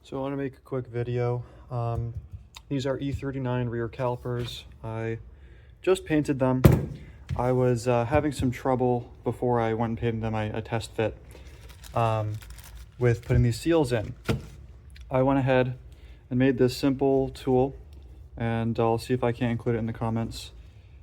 So I want to make a quick video. These are E39 rear calipers. I just painted them. I was having some trouble before I went and painted them. I test fit with putting these seals in. I went ahead and made this simple tool, and I'll see if I can include it in the comments.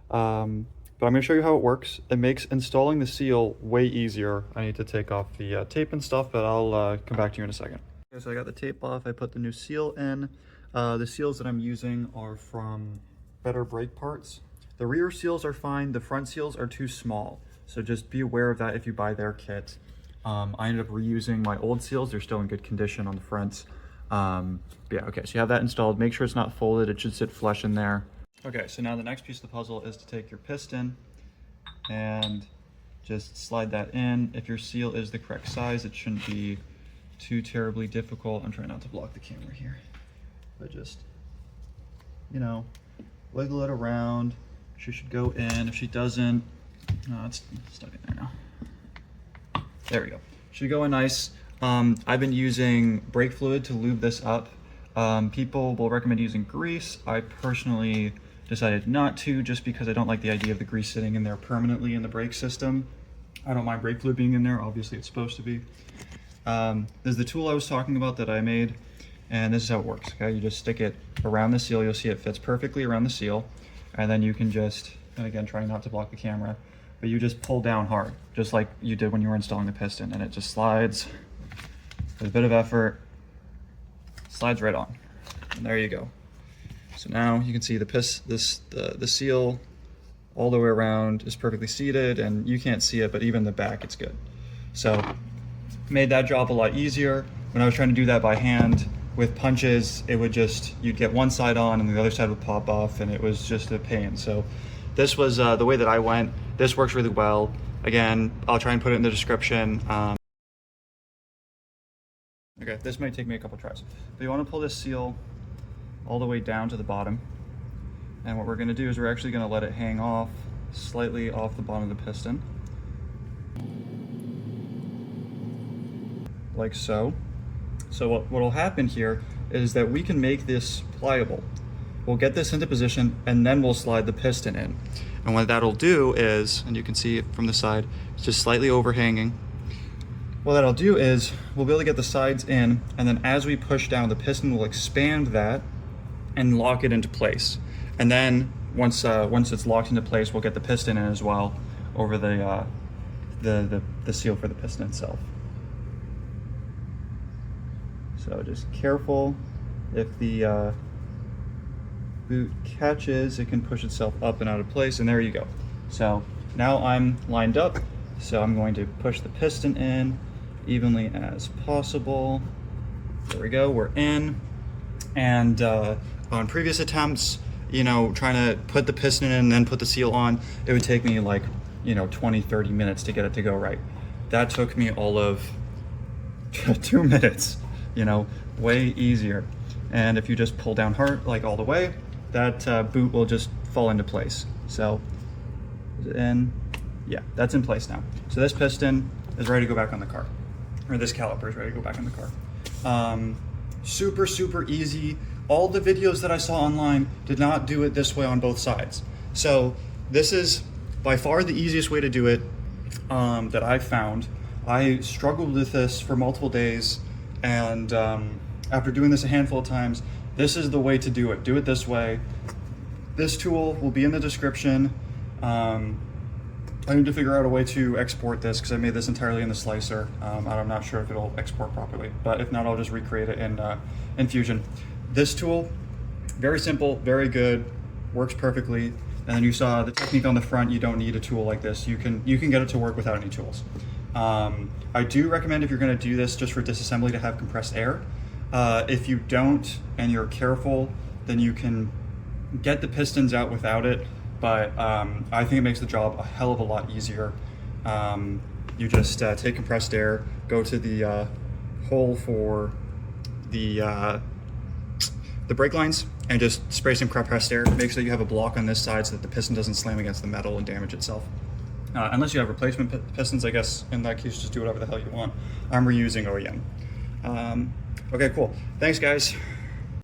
But I'm going to show you how it works. It makes installing the seal way easier. I need to take off the tape and stuff, but I'll come back to you in a second. Okay, so I got the tape off. I put the new seal in. The seals that I'm using are from Better Brake Parts. The rear seals are fine. The front seals are too small. So just be aware of that if you buy their kit. I ended up reusing my old seals. They're still in good condition on the fronts. Yeah, okay, so you have that installed. Make sure it's not folded. It should sit flush in there. Okay, so now the next piece of the puzzle is to take your piston and just slide that in. If your seal is the correct size, it shouldn't be too terribly difficult. I'm trying not to block the camera here, but just, you know, wiggle it around. She should go in. If she doesn't, no, it's stuck in there now. There we go. Should go in nice. I've been using brake fluid to lube this up. People will recommend using grease. I personally decided not to, just because I don't like the idea of the grease sitting in there permanently in the brake system. I don't mind brake fluid being in there. Obviously it's supposed to be. This is the tool I was talking about that I made, and this is how it works. Okay, you just stick it around the seal. You'll see it fits perfectly around the seal, and then you can just, and again, trying not to block the camera, but you just pull down hard, just like you did when you were installing the piston, and it just slides with a bit of effort, slides right on, and there you go. So now you can see the seal all the way around is perfectly seated, and you can't see it, but even the back, it's good. So made that job a lot easier. When I was trying to do that by hand with punches, it would just, you'd get one side on and the other side would pop off, and it was just a pain. So this was the way that I went. This works really well. Again, I'll try and put it in the description. Okay, this might take me a couple tries. But you want to pull this seal all the way down to the bottom. And what we're going to do is we're actually going to let it hang off slightly off the bottom of the piston, like so. So what will happen here is that we can make this pliable. We'll get this into position, and then we'll slide the piston in. And what that'll do is, and you can see it from the side, it's just slightly overhanging. What that'll do is we'll be able to get the sides in, and then as we push down, the piston will expand that and lock it into place. And then once it's locked into place, we'll get the piston in as well over the seal for the piston itself. So just careful. If the boot catches, it can push itself up and out of place, and there you go. So now I'm lined up, so I'm going to push the piston in evenly as possible. There we go, we're in. And on previous attempts, you know, trying to put the piston in and then put the seal on, it would take me like, you know, 20-30 minutes to get it to go right. That took me all of 2 minutes. You know, way easier. And if you just pull down hard, like all the way, that boot will just fall into place. So, and yeah, that's in place now. So this piston is ready to go back on the car, or this caliper is ready to go back on the car. Super, super easy. All the videos that I saw online did not do it this way on both sides. So this is by far the easiest way to do it that I've found. I struggled with this for multiple days. And after doing this a handful of times, this is the way to do it. Do it this way. This tool will be in the description. I need to figure out a way to export this because I made this entirely in the slicer. I'm not sure if it'll export properly, but if not, I'll just recreate it in Fusion. This tool, very simple, very good, works perfectly. And then you saw the technique on the front. You don't need a tool like this. You can get it to work without any tools. I do recommend, if you're going to do this just for disassembly, to have compressed air. If you don't and you're careful, then you can get the pistons out without it, but I think it makes the job a hell of a lot easier. You just take compressed air, go to the hole for the brake lines, and just spray some compressed air. Make sure that you have a block on this side so that the piston doesn't slam against the metal and damage itself. Unless you have replacement pistons, I guess in that case just do whatever the hell you want. I'm reusing OEM. Okay, cool. Thanks, guys.